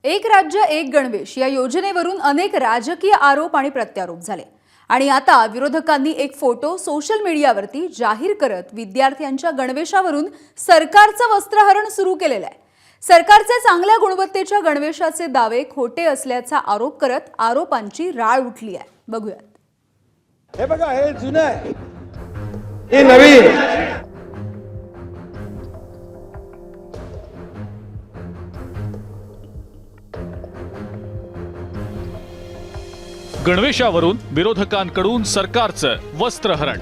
एक राज्य एक गणवेश या योजनेवरून अनेक राजकीय आरोप आणि प्रत्यारोप झाले आणि आता विरोधकांनी एक फोटो सोशल मीडियावरती जाहीर करत विद्यार्थ्यांच्या गणवेशावरून सरकारचं वस्त्रहरण सुरू केलेलं आहे। सरकारचे चांगल्या गुणवत्तेच्या गणवेशाचे दावे खोटे असल्याचा आरोप करत आरोपांची राळ उठली आहे। बघूयात। हे बघा, हे जुनं आहे, हे नवीन। गणवेशावरून विरोधकांकडून सरकारचं वस्त्रहरण।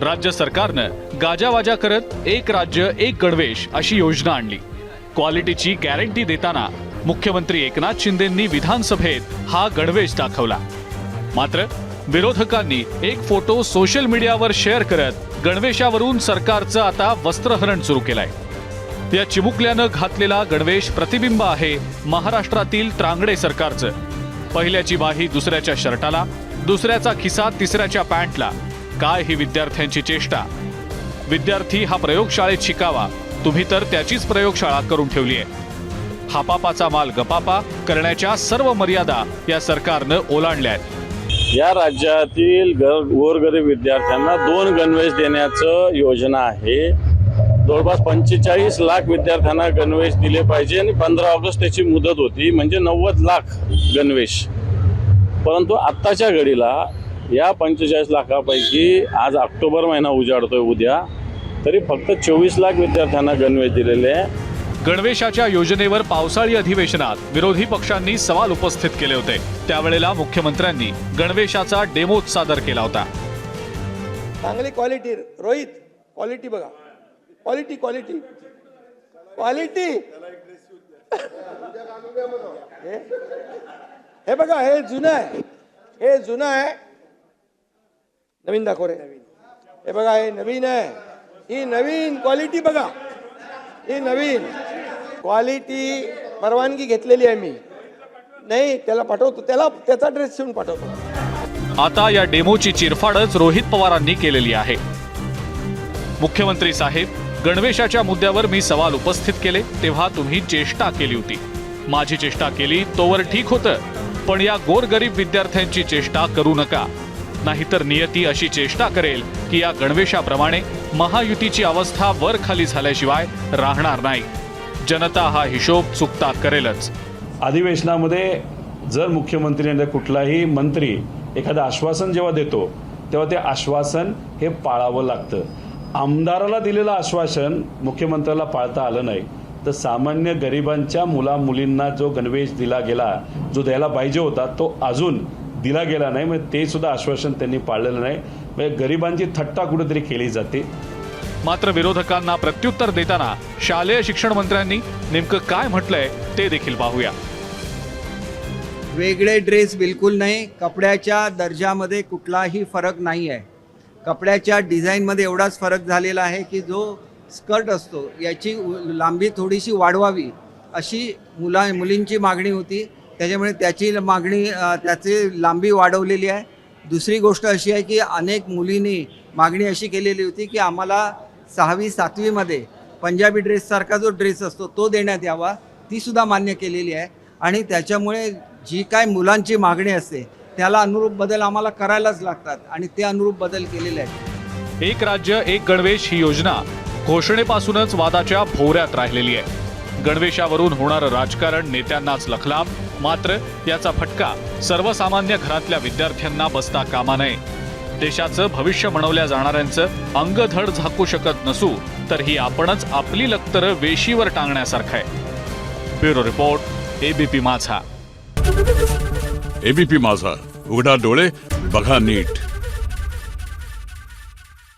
राज्य सरकारनं गाजावाजा करत एक राज्य एक गणवेश अशी योजना आणली। क्वालिटीची गॅरंटी देताना मुख्यमंत्री एकनाथ शिंदेंनी विधानसभेत हा गणवेश दाखवला। मात्र विरोधकांनी एक फोटो सोशल मीडियावर शेअर करत गणवेशावरून सरकारचं आता वस्त्रहरण सुरू केलंय। या चिमुकल्यानं घातलेला गणवेश प्रतिबिंब आहे महाराष्ट्रातील त्रांगडे सरकारचं। पहिल्याची बाही दुसऱ्याच्या शर्टाला, दुसऱ्याचा खिसा तिसऱ्याच्या पॅन्टला। काय ही विद्यार्थ्यांची चेष्टा। विद्यार्थी हा प्रयोगशाळेत शिकावा, तुम्ही तर त्याचीच प्रयोगशाळा करून ठेवली आहे। हापापाचा माल गपापा करण्याच्या सर्व मर्यादा या सरकारनं ओलांडल्या आहेत। या राज्यातील गोरगरीब विद्यार्थ्यांना 2 गणवेश देण्याचं योजना आहे। जवळपास 45 लाख विद्यार्थ्यांना गणवेश दिले पाहिजे आणि 15 ऑगस्ट त्याची मुदत होती, म्हणजे 90 लाख गणवेश। परंतु आत्ताच्या घडीला या 45 लाखापैकी आज ऑक्टोबर महिना उजाडतोय उद्या, तरी फक्त 24 लाख विद्यार्थ्यांना गणवेश दिलेले आहे। गणवेशाच्या योजनेवर पावसाळी अधिवेशनात विरोधी पक्षांनी सवाल उपस्थित केले होते। त्यावेळेला मुख्यमंत्र्यांनी गणवेशाचा डेमो सादर केला होता। चांगली क्वालिटी, रोहित, क्वालिटी बघा, क्वालिटी क्वालिटी क्वालिटी। हे बघा, हे जुनं आहे, हे जुनं आहे, नवीन दाखव रे। हे बघा, हे नवीन आहे, ही नवीन क्वालिटी बघा, ही नवीन क्वालिटी। परवानगी घेतलेली आहे मी, नाही त्याला पाठवतो, त्याला त्याचा ड्रेस शिवून पाठवतो। आता या डेमोची चिरफाडच रोहित पवारांनी केलेली आहे। मुख्यमंत्री साहेब, गणवेशाच्या मुद्द्यावर मी सवाल उपस्थित केले तेव्हा तुम्ही चेष्टा केली होती। माझी चेष्टा केली तोवर ठीक होतं, पण या गोरगरीब विद्यार्थ्यांची चेष्टा करू नका, नाहीतर नियती अशी चेष्टा करेल की या गणवेशाप्रमाणे महायुतीची अवस्था वर खाली झाल्याशिवाय राहणार नाही। जनता हा हिशोब चुकता करेलच। अधिवेशनामध्ये जर मुख्यमंत्री कुठलाही मंत्री एखादं आश्वासन जेव्हा देतो तेव्हा ते आश्वासन हे पाळावं लागतं। आमदाराला दिलेलं आश्वासन मुख्यमंत्र्याला पाळता आलं नाही, तर सामान्य गरिबांच्या मुला मुलींना जो गणवेश दिला गेला, जो द्यायला पाहिजे होता, तो अजून दिला गेला नाही। म्हणजे ते सुद्धा आश्वासन त्यांनी पाळलेलं नाही, म्हणजे गरिबांची थट्टा कुठेतरी केली जाते। मात्र विरोधकांना प्रत्युत्तर देताना शालेय शिक्षण मंत्र्यांनी नेमकं काय म्हटलंय ते देखील पाहूया। वेगळे ड्रेस बिलकुल नाही, कपड्याच्या दर्जामध्ये कुठलाही फरक नाही आहे। कपड्याच्या डिझाईनमध्ये एवढाच फरक झालेला आहे की जो स्कर्ट असतो याची लांबी थोडीशी वाढवावी अशी मुलींची मागणी होती, त्याच्यामुळे त्याची मागणी त्याची लांबी वाढवलेली आहे। दुसरी गोष्ट अशी आहे की अनेक मुलींनी मागणी अशी केलेली होती की आम्हाला 6वी 7वीमध्ये पंजाबी ड्रेससारखा जो ड्रेस असतो तो देण्यात यावा, ती सुद्धा मान्य केलेली आहे। आणि त्याच्यामुळे जी काय मुलांची मागणी असते त्याला अनुरूप बदल आम्हाला करायलाच लागतात आणि ते अनुरूप बदल केलेले आहेत। एक राज्य एक गणवेश ही योजना घोषणेपासूनच वादाच्या भोवऱ्यात राहिलेली आहे। गणवेशावरून होणारं राजकारण नेत्यांनाच लखलाम, मात्र याचा फटका सर्वसामान्य घरातल्या विद्यार्थ्यांना बसता कामा नये। देशाचं भविष्य बनवल्या जाणाऱ्यांचं अंग धड झाकू शकत नसू तर ही आपणच आपली लक्तरं वेशीवर टांगण्यासारखं आहे। ब्युरो रिपोर्ट, एबीपी माझा। एबीपी माझा, उघडा डोळे बघा नीट।